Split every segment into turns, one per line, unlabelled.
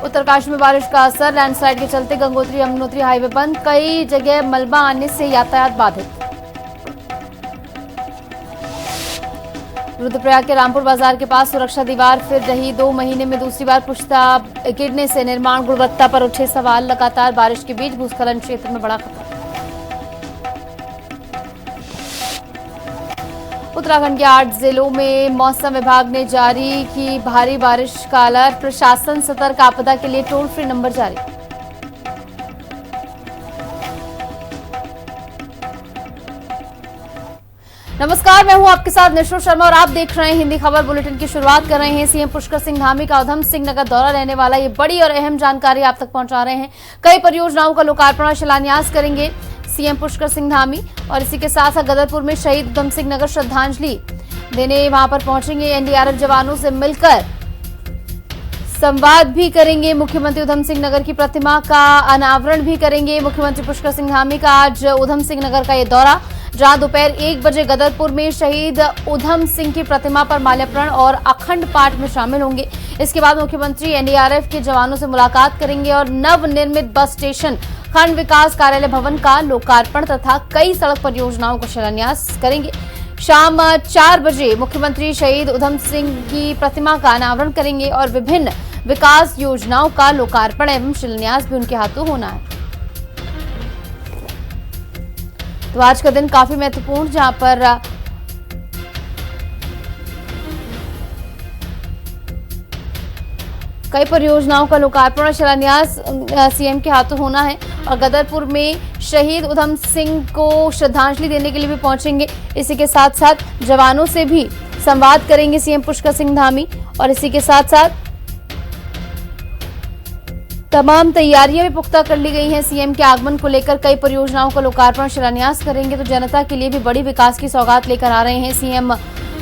उत्तरकाशी में बारिश का असर, लैंडस्लाइड के चलते गंगोत्री यमुनोत्री हाईवे बंद, कई जगह मलबा आने से यातायात बाधित। रुद्रप्रयाग के रामपुर बाजार के पास सुरक्षा दीवार फिर रही 2 महीने में दूसरी बार पुश्ता गिरने से निर्माण गुणवत्ता पर उठे सवाल, लगातार बारिश के बीच भूस्खलन क्षेत्र में बड़ा खतरा। उत्तराखंड के 8 जिलों में मौसम विभाग ने जारी की भारी बारिश का अलर्ट, प्रशासन सतर्क, आपदा के लिए टोल फ्री नंबर जारी। नमस्कार, मैं हूं आपके साथ निशु शर्मा और आप देख रहे हैं हिंदी खबर बुलेटिन की शुरुआत कर रहे हैं। सीएम पुष्कर सिंह धामी का उधम सिंह नगर दौरा रहने वाला, ये बड़ी और अहम जानकारी आप तक पहुंचा रहे हैं। कई परियोजनाओं का लोकार्पण और शिलान्यास करेंगे सीएम पुष्कर सिंह धामी और इसी के साथ गदरपुर में शहीद उधम सिंह नगर श्रद्धांजलि देने वहां पर पहुंचेंगे। एनडीआरएफ जवानों से मिलकर संवाद भी करेंगे। मुख्यमंत्री उधम सिंह नगर की प्रतिमा का अनावरण भी करेंगे। मुख्यमंत्री पुष्कर सिंह धामी का आज उधम सिंह नगर का ये दौरा, जहां दोपहर 1 बजे गदरपुर में शहीद उधम सिंह की प्रतिमा पर माल्यार्पण और अखंड पाठ में शामिल होंगे। इसके बाद मुख्यमंत्री एनडीआरएफ के जवानों से मुलाकात करेंगे और नवनिर्मित बस स्टेशन, खंड विकास कार्यालय भवन का लोकार्पण तथा कई सड़क परियोजनाओं का शिलान्यास करेंगे। शाम 4 बजे मुख्यमंत्री शहीद उधम सिंह की प्रतिमा का अनावरण करेंगे और विभिन्न विकास योजनाओं का लोकार्पण एवं शिलान्यास भी उनके हाथों होना है। तो आज का दिन काफी महत्वपूर्ण, जहां पर कई परियोजनाओं का लोकार्पण और शिलान्यास सीएम के हाथों होना है और गदरपुर में शहीद उधम सिंह को श्रद्धांजलि देने के लिए भी पहुंचेंगे। इसी के साथ साथ जवानों से भी संवाद करेंगे सीएम पुष्कर सिंह धामी और इसी के साथ साथ तमाम तैयारियां भी पुख्ता कर ली गई हैं। सीएम के आगमन को लेकर कई परियोजनाओं का लोकार्पण शिलान्यास करेंगे, तो जनता के लिए भी बड़ी विकास की सौगात लेकर आ रहे हैं सीएम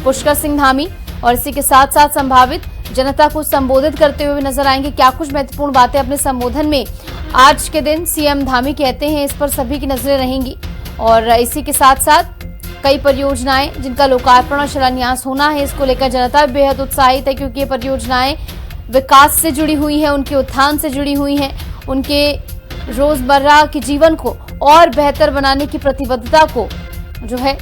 पुष्कर सिंह धामी और इसी के साथ साथ संभावित जनता को संबोधित करते हुए नजर आएंगे। क्या कुछ महत्वपूर्ण बातें अपने संबोधन में आज के दिन सीएम धामी कहते हैं, इस पर सभी की नजरें रहेंगी और इसी के साथ साथ कई परियोजनाएं जिनका लोकार्पण और शिलान्यास होना है, इसको लेकर जनता बेहद उत्साहित है क्योंकि ये परियोजनाएं विकास से जुड़ी हुई हैं, उनके उत्थान से जुड़ी हुई हैं, उनके रोजमर्रा के जीवन को और बेहतर बनाने की प्रतिबद्धता को जो है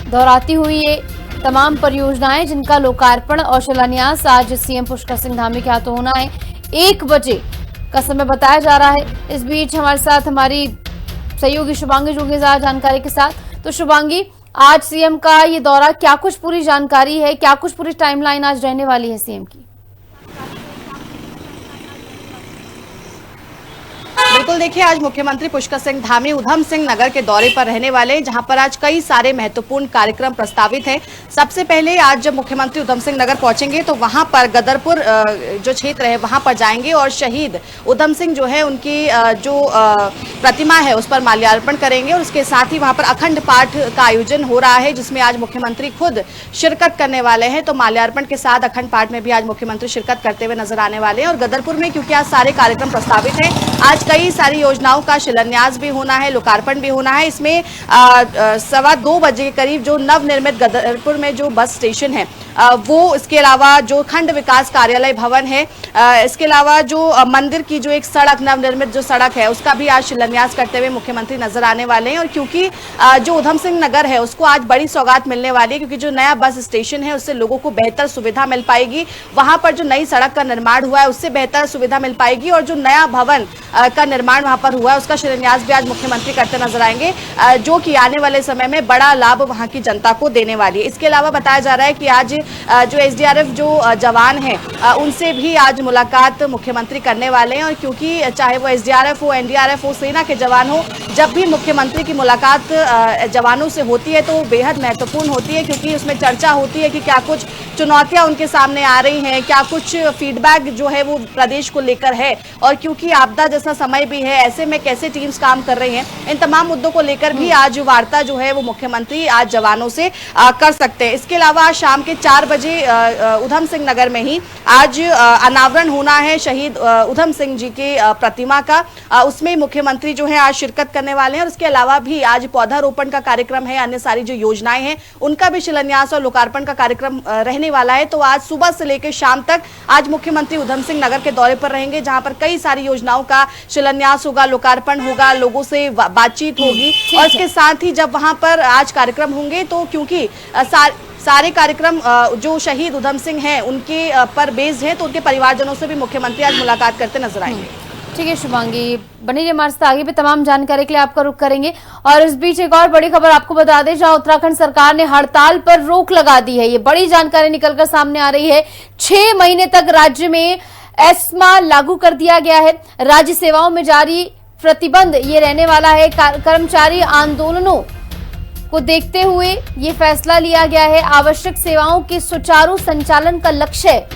दोहराती हुई ये तमाम परियोजनाएं जिनका लोकार्पण और शिलान्यास आज सीएम पुष्कर सिंह धामी के हाथों होना है। 1 बजे का समय बताया जा रहा है। इस बीच हमारे साथ हमारी सहयोगी शुभांगी जुड़ेंगे जानकारी के साथ। तो शुभांगी, आज सीएम का ये दौरा, क्या कुछ पूरी जानकारी है, क्या कुछ पूरी टाइमलाइन आज रहने वाली है सीएम की?
बिल्कुल, देखिए आज मुख्यमंत्री पुष्कर सिंह धामी उधम सिंह नगर के दौरे पर रहने वाले हैं, जहां पर आज कई सारे महत्वपूर्ण कार्यक्रम प्रस्तावित हैं। सबसे पहले आज जब मुख्यमंत्री उधम सिंह नगर पहुंचेंगे तो वहां पर गदरपुर जो क्षेत्र है वहां पर जाएंगे और शहीद उधम सिंह जो है उनकी जो प्रतिमा है उस पर माल्यार्पण करेंगे और उसके साथ ही वहां पर अखंड पाठ का आयोजन हो रहा है जिसमें आज मुख्यमंत्री खुद शिरकत करने वाले हैं। तो माल्यार्पण के साथ अखंड पाठ में भी आज मुख्यमंत्री शिरकत करते हुए नजर आने वाले हैं और गदरपुर में क्योंकि आज सारे कार्यक्रम प्रस्तावित हैं, आज कई सारी योजनाओं का शिलान्यास भी होना है, लोकार्पण भी होना है। इसमें 2:15 बजे के करीब जो नवनिर्मित गदरपुर में जो बस स्टेशन है वो, इसके अलावा जो खंड विकास कार्यालय भवन है, इसके अलावा जो मंदिर की जो एक सड़क नवनिर्मित जो सड़क है उसका भी आज शिलान्यास करते हुए मुख्यमंत्री नजर आने वाले हैं। और क्योंकि जो उधम सिंह नगर है उसको आज बड़ी सौगात मिलने वाली है क्योंकि जो नया बस स्टेशन है उससे लोगों को बेहतर सुविधा मिल पाएगी, वहां पर जो नई सड़क का निर्माण हुआ है उससे बेहतर सुविधा मिल पाएगी और जो नया भवन का निर्माण वहां पर हुआ है उसका शिलान्यास भी आज मुख्यमंत्री करते नजर आएंगे, जो कि आने वाले समय में बड़ा लाभ वहां की जनता को देने वाली है। इसके अलावा बताया जा रहा है कि आज जो एसडीआरएफ जो जवान हैं उनसे भी आज मुलाकात मुख्यमंत्री करने वाले हैं और क्योंकि चाहे वो एसडीआरएफ हो, एनडीआरएफ हो, सेना के जवान हो, जब भी मुख्यमंत्री की मुलाकात जवानों से होती है तो बेहद महत्वपूर्ण होती है क्योंकि उसमें चर्चा होती है कि क्या कुछ चुनौतियां उनके सामने आ रही हैं, क्या कुछ फीडबैक जो है वो प्रदेश को लेकर है और क्योंकि आपदा जैसा समय भी है, ऐसे में कैसे टीम्स काम कर रही हैं, इन तमाम मुद्दों को लेकर भी आज वार्ता जो है वो मुख्यमंत्री आज जवानों से कर सकते हैं। इसके अलावा शाम के 4 बजे उधम सिंह नगर में ही आज अनावरण होना है शहीद उधम सिंह जी के प्रतिमा का। उसमें मुख्यमंत्री जो है आज शिरकत करने वाले हैं और उसके अलावा भी आज पौधारोपण का कार्यक्रम है, अन्य सारी जो योजनाएं हैं उनका भी शिलान्यास और लोकार्पण का कार्यक्रम रहने वाला है। तो आज सुबह से लेकर शाम तक आज मुख्यमंत्री उधम सिंह नगर के दौरे पर रहेंगे, जहां पर कई सारी योजनाओं का शिलान्यास होगा, लोकार्पण होगा, लोगों से बातचीत होगी। और इसके साथ ही जब वहां पर आज कार्यक्रम होंगे तो क्योंकि सारे कार्यक्रम जो शहीद उधम सिंह हैं उनके पर बेस्ड है, तो उनके परिवारजनों से भी मुख्यमंत्री आज मुलाकात करते नजर आएंगे।
ठीक है शुभांगी, बनी रहिए हमारे साथ, आगे भी तमाम जानकारी के लिए आपका रुख करेंगे। और इस बीच एक और बड़ी खबर आपको बता दें, जहां उत्तराखंड सरकार ने हड़ताल पर रोक लगा दी है। ये बड़ी जानकारी निकलकर सामने आ रही है। 6 महीने तक राज्य में एस्मा लागू कर दिया गया है। राज्य सेवाओं में जारी प्रतिबंध ये रहने वाला है। कर्मचारी आंदोलनों को देखते हुए ये फैसला लिया गया है। आवश्यक सेवाओं के सुचारू संचालन का लक्ष्य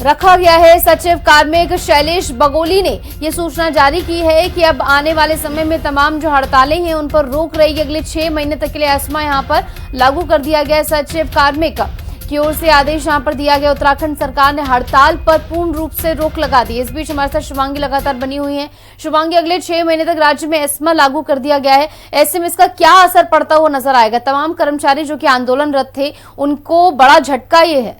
रखा गया है। सचिव कार्मिक शैलेश बगोली ने यह सूचना जारी की है कि अब आने वाले समय में तमाम जो हड़तालें हैं उन पर रोक रहेगी। अगले 6 महीने तक के लिए एस्मा यहां पर लागू कर दिया गया है। सचिव कार्मिक की ओर से आदेश यहां पर दिया गया। उत्तराखंड सरकार ने हड़ताल पर पूर्ण रूप से रोक लगा दी। इस बीच हमारे साथ शुभांगी लगातार बनी हुई है। शुभांगी, अगले 6 महीने तक राज्य में एस्मा लागू कर दिया गया है। ऐसे में इसका क्या असर पड़ता हुआ नजर आएगा? तमाम कर्मचारी जो कि आंदोलनरत थे उनको बड़ा झटका ये है।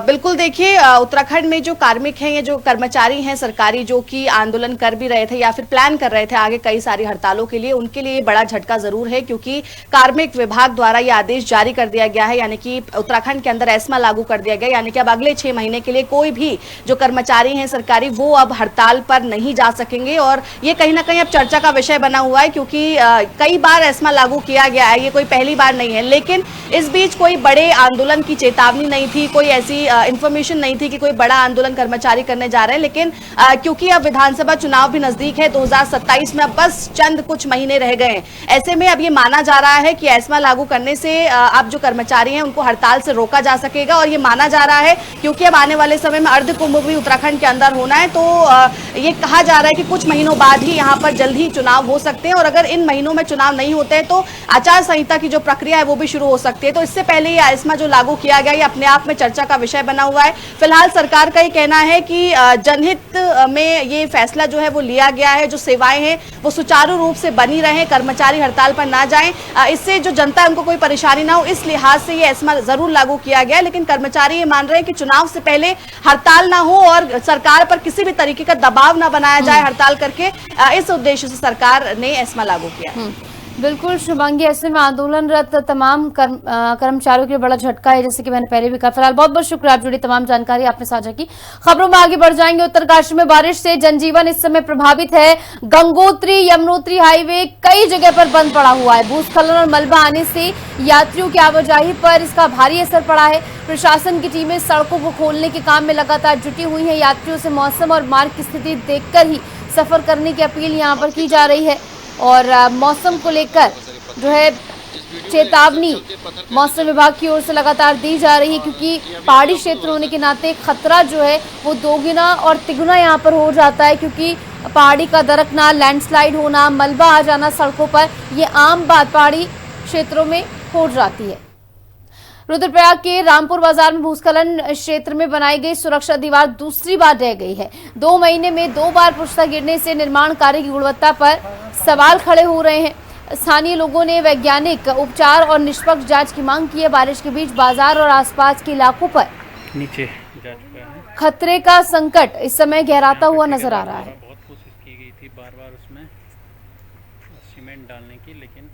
बिल्कुल, देखिए उत्तराखंड में जो कार्मिक हैं, ये जो कर्मचारी हैं सरकारी जो कि आंदोलन कर भी रहे थे या फिर प्लान कर रहे थे आगे कई सारी हड़तालों के लिए, उनके लिए बड़ा झटका जरूर है, क्योंकि कार्मिक विभाग द्वारा ये आदेश जारी कर दिया गया है, यानी कि उत्तराखंड के अंदर एस्मा लागू कर दिया गया, यानी कि अब अगले 6 महीने के लिए कोई भी जो कर्मचारी हैं सरकारी वो अब हड़ताल पर नहीं जा सकेंगे। और ये कहीं ना कहीं अब चर्चा का विषय बना हुआ है, क्योंकि कई बार एस्मा लागू किया गया है, ये कोई पहली बार नहीं है। लेकिन इस बीच कोई बड़े आंदोलन की चेतावनी नहीं थी, कोई ऐसी इंफॉर्मेशन नहीं थी कि कोई बड़ा आंदोलन कर्मचारी करने जा रहे हैं। लेकिन क्योंकि अब विधानसभा चुनाव भी नजदीक है, 2027 में अब बस चंद कुछ महीने रह गए हैं, ऐसे में अब ये माना जा रहा है कि एस्मा लागू करने से अब जो कर्मचारी हैं उनको हड़ताल से रोका जा सकेगा। और ये माना जा रहा है क्योंकि अब आने वाले समय में अर्ध कुंभ भी उत्तराखंड के अंदर होना है, तो ये कहा जा रहा है कि कुछ महीनों बाद ही यहाँ पर जल्द ही चुनाव हो सकते हैं। और अगर इन महीनों में चुनाव नहीं होते हैं तो आचार संहिता की जो प्रक्रिया है वो भी शुरू हो सकती है। तो इससे पहले ये एस्मा जो लागू किया गया, ये अपने आप में चर्चा का विषय बना हुआ है। फिलहाल सरकार का ये कहना है कि जनहित में ये फैसला जो है वो लिया गया है, जो सेवाएं हैं वो सुचारू रूप से बनी रहे, कर्मचारी हड़ताल पर ना जाएं, इससे जो जनता है उनको कोई परेशानी ना हो, इस लिहाज से ये एस्मा जरूर लागू किया गया है। लेकिन कर्मचारी ये मान रहे हैं कि चुनाव से पहले हड़ताल ना हो और सरकार पर किसी भी तरीके का दबाव ना बनाया जाए हड़ताल करके, इस उद्देश्य से सरकार ने एस्मा लागू किया।
बिल्कुल शुभांगी, ऐसे में आंदोलनरत तमाम कर्मचारियों के लिए बड़ा झटका है, जैसे कि मैंने पहले भी कहा। फिलहाल बहुत बहुत शुक्रिया, आप जुड़ी तमाम जानकारी आपने साझा की। खबरों में आगे बढ़ जाएंगे। उत्तरकाशी में बारिश से जनजीवन इस समय प्रभावित है। गंगोत्री यमुनोत्री हाईवे कई जगह पर बंद पड़ा हुआ है। भूस्खलन और मलबा आने से यात्रियों की आवाजाही पर इसका भारी असर पड़ा है। प्रशासन की टीमें सड़कों को खोलने के काम में लगातार जुटी हुई है। यात्रियों से मौसम और मार्ग की स्थिति देखकर ही सफर करने की अपील यहाँ पर की जा रही है। और मौसम को लेकर जो है चेतावनी मौसम विभाग की ओर से लगातार दी जा रही है, क्योंकि पहाड़ी क्षेत्र होने के नाते खतरा जो है वो दोगुना और तिगुना यहाँ पर हो जाता है, क्योंकि पहाड़ी का दरकना, लैंडस्लाइड होना, मलबा आ जाना सड़कों पर, ये आम बात पहाड़ी क्षेत्रों में हो जाती है। रुद्रप्रयाग के रामपुर बाजार में भूस्खलन क्षेत्र में बनाई गई सुरक्षा दीवार दूसरी बार ढह गई है। 2 महीने में 2 बार पुष्ता गिरने से निर्माण कार्य की गुणवत्ता पर सवाल खड़े हो रहे हैं। स्थानीय लोगों ने वैज्ञानिक उपचार और निष्पक्ष जांच की मांग की है। बारिश के बीच बाजार और आसपास के इलाकों पर नीचे जा चुका है। खतरे का संकट इस समय गहराता हुआ नजर आ रहा है।
बहुत कोशिश की गई थी बार-बार उसमें सीमेंट डालने की, लेकिन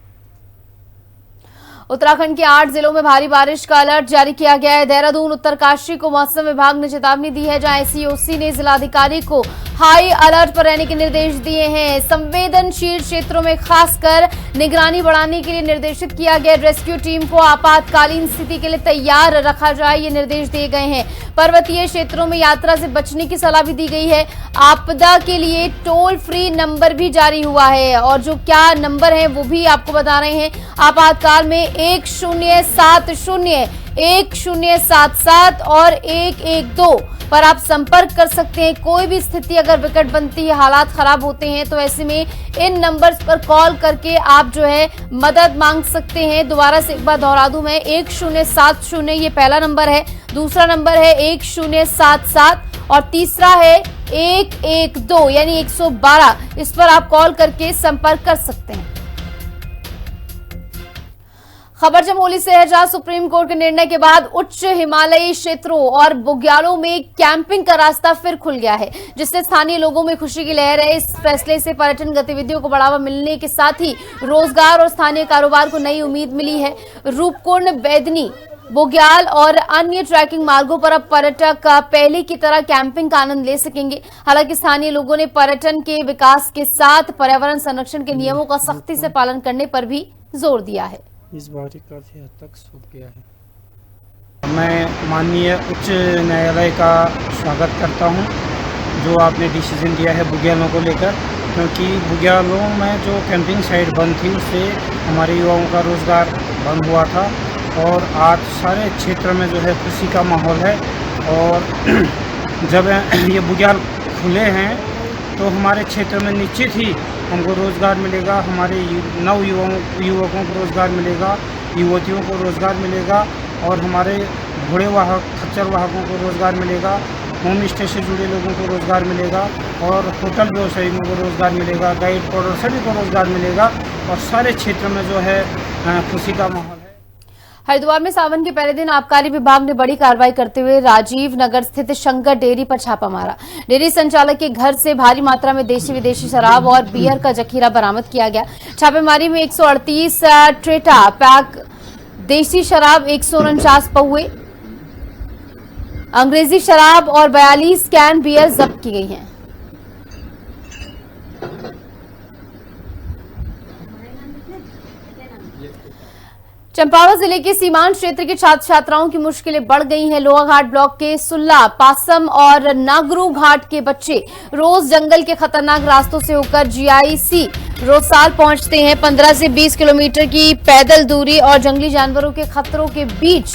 उत्तराखंड के 8 जिलों में भारी बारिश का अलर्ट जारी किया गया है। देहरादून, उत्तरकाशी को मौसम विभाग ने चेतावनी दी है, जहां एसईओसी ने जिलाधिकारी को हाई अलर्ट पर रहने के निर्देश दिए हैं। संवेदनशील क्षेत्रों में खासकर निगरानी बढ़ाने के लिए निर्देशित किया गया। रेस्क्यू टीम को आपातकालीन स्थिति के लिए तैयार रखा जाए, ये निर्देश दिए गए हैं। पर्वतीय क्षेत्रों में यात्रा से बचने की सलाह भी दी गई है। आपदा के लिए टोल फ्री नंबर भी जारी हुआ है, और जो क्या नंबर है वो भी आपको बता रहे हैं। आपातकाल में 1070 1077 और 112 पर आप संपर्क कर सकते हैं। कोई भी स्थिति अगर विकट बनती है, हालात खराब होते हैं, तो ऐसे में इन नंबर्स पर कॉल करके आप जो है मदद मांग सकते हैं। दोबारा से एक बार दोहरा दूं मैं, 1070 ये पहला नंबर है, दूसरा नंबर है 1077 और तीसरा है 112 यानी 112। इस पर आप कॉल करके संपर्क कर सकते हैं। खबर चमोली से है, जहां सुप्रीम कोर्ट के निर्णय के बाद उच्च हिमालयी क्षेत्रों और बुग्यालों में कैंपिंग का रास्ता फिर खुल गया है, जिससे स्थानीय लोगों में खुशी की लहर है। इस फैसले से पर्यटन गतिविधियों को बढ़ावा मिलने के साथ ही रोजगार और स्थानीय कारोबार को नई उम्मीद मिली है। रूपकुंड, बैदनी, बुग्याल और अन्य ट्रैकिंग मार्गों पर अब पर्यटक पहले की तरह कैंपिंग का आनंद ले सकेंगे। हालांकि स्थानीय लोगों ने पर्यटन के विकास के साथ पर्यावरण संरक्षण के नियमों का सख्ती से पालन करने पर भी जोर दिया है।
इस बार काफी हद तक सूख गया है। मैं माननीय उच्च न्यायालय का स्वागत करता हूं, जो आपने डिसीजन दिया है बुग्यालों को लेकर, क्योंकि बुग्यालों में जो कैंपिंग साइट बंद थी उससे हमारे युवाओं का रोज़गार बंद हुआ था और आज सारे क्षेत्र में जो है खुशी का माहौल है। और जब ये बुग्याल खुले हैं तो हमारे क्षेत्र में निश्चित ही हमको रोज़गार मिलेगा, हमारे नव युवकों को रोज़गार मिलेगा, युवतियों को रोज़गार मिलेगा और हमारे घोड़े वाहक, खच्चर वाहकों को रोज़गार मिलेगा, होम स्टे से जुड़े लोगों को रोज़गार मिलेगा और होटल व्यवसायियों को रोज़गार मिलेगा, गाइड पोर्टर सभी को रोज़गार मिलेगा और सारे क्षेत्र में जो है खुशी का माहौल है।
हरिद्वार में सावन के पहले दिन आबकारी विभाग ने बड़ी कार्रवाई करते हुए राजीव नगर स्थित शंकर डेयरी पर छापा मारा। डेयरी संचालक के घर से भारी मात्रा में देशी विदेशी शराब और बियर का जखीरा बरामद किया गया। छापेमारी में 138 ट्रेटा पैक देशी शराब, 149 पौवे अंग्रेजी शराब और 42 कैन बियर जब्त की गई हैं। चंपावत जिले के सीमांत क्षेत्र के छात्र छात्राओं की मुश्किलें बढ़ गई हैं। लोहाघाट ब्लॉक के सुल्ला, पासम और नागरू घाट के बच्चे रोज जंगल के खतरनाक रास्तों से होकर जीआईसी रोसाल पहुंचते हैं। 15 से 20 किलोमीटर की पैदल दूरी और जंगली जानवरों के खतरों के बीच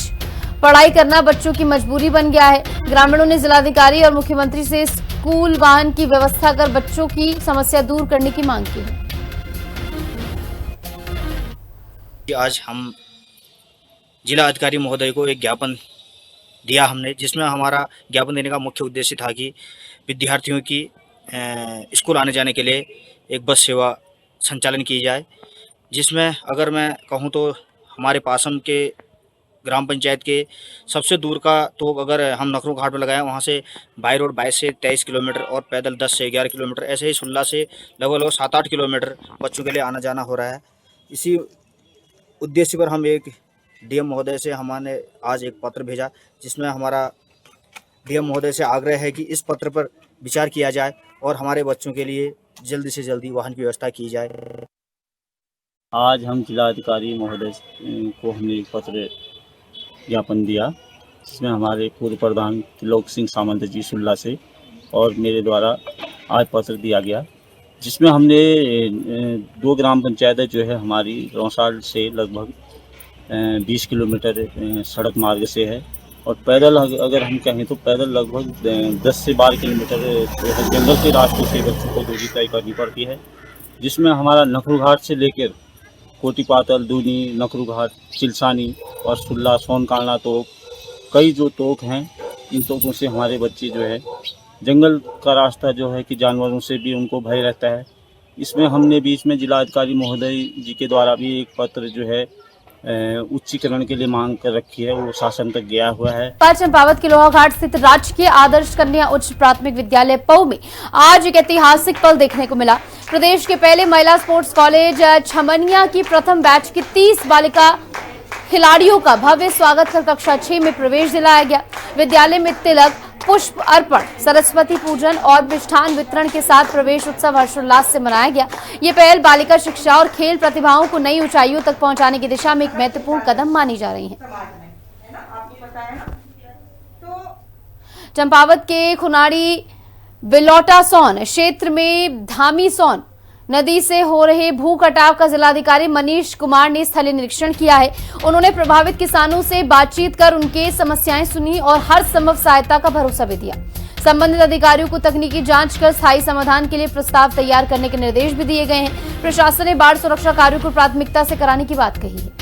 पढ़ाई करना बच्चों की मजबूरी बन गया है। ग्रामीणों ने जिलाधिकारी और मुख्यमंत्री से स्कूल वाहन की व्यवस्था कर बच्चों की समस्या दूर करने की मांग की है।
आज हम जिला अधिकारी महोदय को एक ज्ञापन दिया हमने, जिसमें हमारा ज्ञापन देने का मुख्य उद्देश्य था कि विद्यार्थियों की स्कूल आने जाने के लिए एक बस सेवा संचालन की जाए, जिसमें अगर मैं कहूं तो हमारे पासम के ग्राम पंचायत के सबसे दूर का तो अगर हम नखरू घाट में लगाएं, वहां से बाई रोड 22 से 23 किलोमीटर और पैदल 10 से 11 किलोमीटर, ऐसे ही सुल्ला से लगभग 7-8 किलोमीटर बच्चों के लिए आना जाना हो रहा है। इसी उद्देश्य पर हम एक डीएम महोदय से हमने आज एक पत्र भेजा, जिसमें हमारा डीएम महोदय से आग्रह है कि इस पत्र पर विचार किया जाए और हमारे बच्चों के लिए जल्दी से जल्दी वाहन की व्यवस्था की जाए।
आज हम जिलाधिकारी महोदय को हमने एक पत्र ज्ञापन दिया, जिसमें हमारे पूर्व प्रधान त्रिलोक सिंह सामंत जी सुल्ला से और मेरे द्वारा आज पत्र दिया गया, जिसमें हमने 2 ग्राम पंचायतें जो है हमारी रोसाल से लगभग 20 किलोमीटर सड़क मार्ग से है और पैदल अगर हम कहें तो पैदल लगभग 10 से 12 किलोमीटर जंगल के रास्तों से बच्चों को दूरी तय करनी पड़ती है, जिसमें हमारा नखरू घाट से लेकर कोटी पातल, दूनी, नखरू घाट, चिलसानी और सुल्ला, सोनकालना तोक, कई जो तोक हैं, इन तोकों से हमारे बच्चे जो है जंगल का रास्ता जो है कि जानवरों से भी उनको भय रहता है। इसमें हमने बीच में जिलाधिकारी महोदय जी के द्वारा भी एक पत्र जो है उच्चीकरण के लिए मांग कर रखी है, वो शासन तक गया हुआ है।
चंपावत के लोहाघाट स्थित राजकीय आदर्श कन्या उच्च प्राथमिक विद्यालय पऊ में आज एक ऐतिहासिक पल देखने को मिला। प्रदेश के पहले महिला स्पोर्ट्स कॉलेज छमनिया की प्रथम बैच की 30 बालिका खिलाड़ियों का भव्य स्वागत कर कक्षा 6 में प्रवेश दिलाया गया। विद्यालय में तिलक, पुष्प अर्पण, सरस्वती पूजन और मिष्ठान वितरण के साथ प्रवेश उत्सव हर्षोल्लास से मनाया गया। ये पहल बालिका शिक्षा और खेल प्रतिभाओं को नई ऊंचाइयों तक पहुंचाने की दिशा में एक महत्वपूर्ण कदम मानी जा रही है। चंपावत के खुनाड़ी बिलौटा सोन क्षेत्र में धामी सोन नदी से हो रहे भू कटाव का जिलाधिकारी मनीष कुमार ने स्थलीय निरीक्षण किया है। उन्होंने प्रभावित किसानों से बातचीत कर उनके समस्याएं सुनी और हर संभव सहायता का भरोसा भी दिया। संबंधित अधिकारियों को तकनीकी जांच कर स्थायी समाधान के लिए प्रस्ताव तैयार करने के निर्देश भी दिए गए हैं। प्रशासन ने बाढ़ सुरक्षा कार्यों को प्राथमिकता से कराने की बात कही है।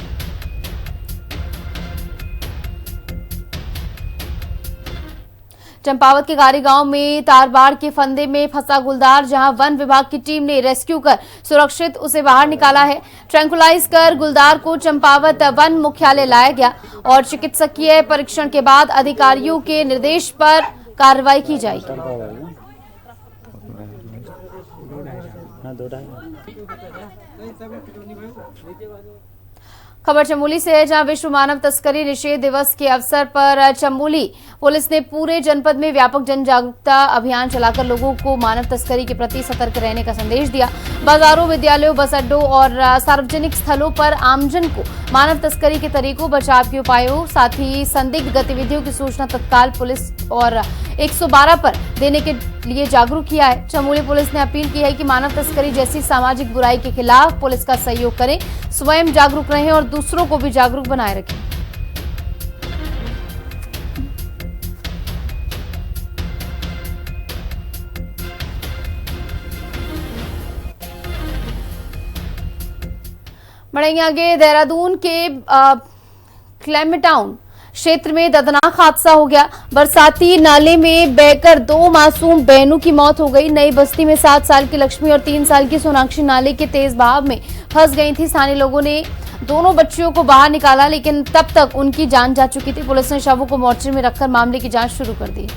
चंपावत के गारी गांव में तारबाड़ के फंदे में फंसा गुलदार, जहां वन विभाग की टीम ने रेस्क्यू कर सुरक्षित उसे बाहर निकाला है। ट्रैंकुलाइज कर गुलदार को चंपावत वन मुख्यालय लाया गया और चिकित्सकीय परीक्षण के बाद अधिकारियों के निर्देश पर कार्रवाई की जाएगी। खबर चमोली से है, जहां विश्व मानव तस्करी निषेध दिवस के अवसर पर चमोली पुलिस ने पूरे जनपद में व्यापक जन जागरूकता अभियान चलाकर लोगों को मानव तस्करी के प्रति सतर्क रहने का संदेश दिया। बाजारों, विद्यालयों, बस अड्डों और सार्वजनिक स्थलों पर आमजन को मानव तस्करी के तरीकों, बचाव के उपायों, साथ ही संदिग्ध गतिविधियों की सूचना तत्काल पुलिस और 112 पर देने के लिए जागरूक किया है। चमोली पुलिस ने अपील की है कि मानव तस्करी जैसी सामाजिक बुराई के खिलाफ पुलिस का सहयोग करें, स्वयं जागरूक रहें और दूसरों को भी जागरूक बनाए रखें। बढ़ेंगे आगे। देहरादून के क्लेमेटाउन क्षेत्र में दर्दनाक हादसा हो गया। बरसाती नाले में बहकर 2 मासूम बहनों की मौत हो गई। नई बस्ती में 7 साल की लक्ष्मी और 3 साल की सोनाक्षी नाले के तेज बहाव में फंस गई थी। स्थानीय लोगों ने दोनों बच्चियों को बाहर निकाला, लेकिन तब तक उनकी जान जा चुकी थी। पुलिस ने शवों को मोर्चे में रखकर मामले की जांच शुरू कर दी।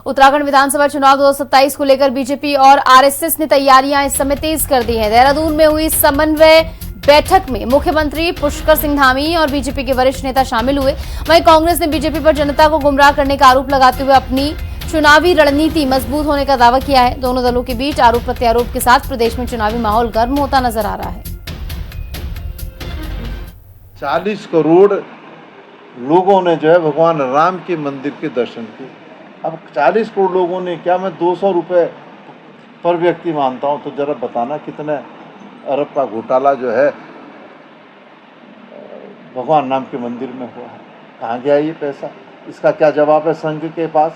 उत्तराखंड विधानसभा चुनाव 2027 को लेकर बीजेपी और आरएसएस ने तैयारियां इस समय तेज कर दी हैं। देहरादून में हुई समन्वय बैठक में मुख्यमंत्री पुष्कर सिंह धामी और बीजेपी के वरिष्ठ नेता शामिल हुए। वहीं कांग्रेस ने बीजेपी पर जनता को गुमराह करने का आरोप लगाते हुए अपनी चुनावी रणनीति मजबूत होने का दावा किया है। दोनों दलों के बीच आरोप प्रत्यारोप के साथ प्रदेश में चुनावी माहौल गर्म होता नजर आ रहा है।
40 करोड़ लोगों ने जो है भगवान राम के मंदिर के दर्शन किए। अब 40 करोड़ लोगों ने क्या, मैं 200 रुपए पर व्यक्ति मानता हूं, तो जरा बताना कितने अरब का घोटाला जो है भगवान राम के मंदिर में हुआ है। कहाँ गया ये पैसा? इसका क्या जवाब है संघ के पास?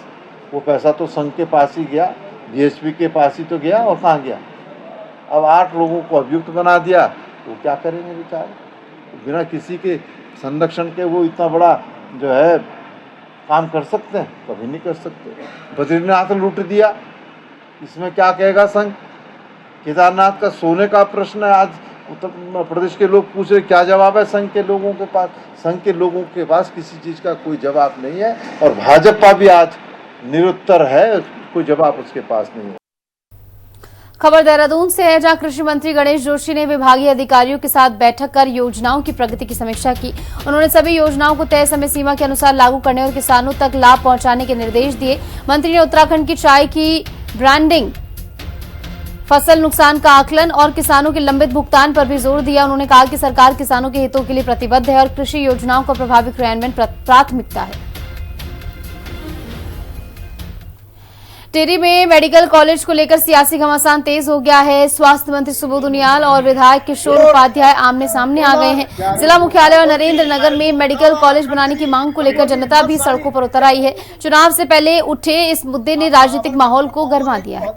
वो पैसा तो संघ के पास ही गया, बीएसपी के पास ही तो गया, और कहाँ गया? अब 8 लोगों को अभियुक्त बना दिया, वो क्या करेंगे बेचारे? बिना किसी के संरक्षण के वो इतना बड़ा जो है काम कर सकते हैं? कभी नहीं कर सकते। बद्रीनाथ लूट दिया, इसमें क्या कहेगा संघ? केदारनाथ का सोने का प्रश्न है, आज उत्तर प्रदेश के लोग पूछ रहे क्या जवाब है संघ के लोगों के पास? संघ के लोगों के पास किसी चीज का कोई जवाब नहीं है, और भाजपा भी आज निरुत्तर है, कोई जवाब उसके पास नहीं है।
खबर देहरादून से है, जहां कृषि मंत्री गणेश जोशी ने विभागीय अधिकारियों के साथ बैठक कर योजनाओं की प्रगति की समीक्षा की। उन्होंने सभी योजनाओं को तय समय सीमा के अनुसार लागू करने और किसानों तक लाभ पहुंचाने के निर्देश दिए। मंत्री ने उत्तराखंड की चाय की ब्रांडिंग, फसल नुकसान का आकलन और किसानों के लंबित भुगतान पर भी जोर दिया। उन्होंने कहा कि सरकार किसानों के हितों के लिए प्रतिबद्ध है और कृषि योजनाओं का प्रभावी क्रियान्वयन प्राथमिकता है। टिहरी में मेडिकल कॉलेज को लेकर सियासी घमासान तेज हो गया है। स्वास्थ्य मंत्री सुबोध उनियाल और विधायक किशोर उपाध्याय आमने सामने आ गए हैं। जिला मुख्यालय और नरेंद्र नगर में मेडिकल कॉलेज बनाने की मांग को लेकर जनता भी सड़कों पर उतर आई है। चुनाव से पहले उठे इस मुद्दे ने राजनीतिक माहौल को गरमा दिया है।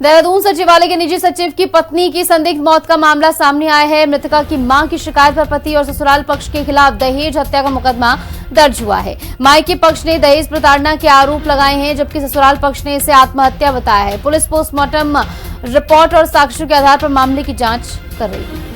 देहरादून सचिवालय के निजी सचिव की पत्नी की संदिग्ध मौत का मामला सामने आया है। मृतका की मां की शिकायत पर पति और ससुराल पक्ष के खिलाफ दहेज हत्या का मुकदमा दर्ज हुआ है। मायके पक्ष ने दहेज प्रताड़ना के आरोप लगाए हैं, जबकि ससुराल पक्ष ने इसे आत्महत्या बताया है। पुलिस पोस्टमार्टम रिपोर्ट और साक्ष्यों के आधार पर मामले की जांच कर रही है।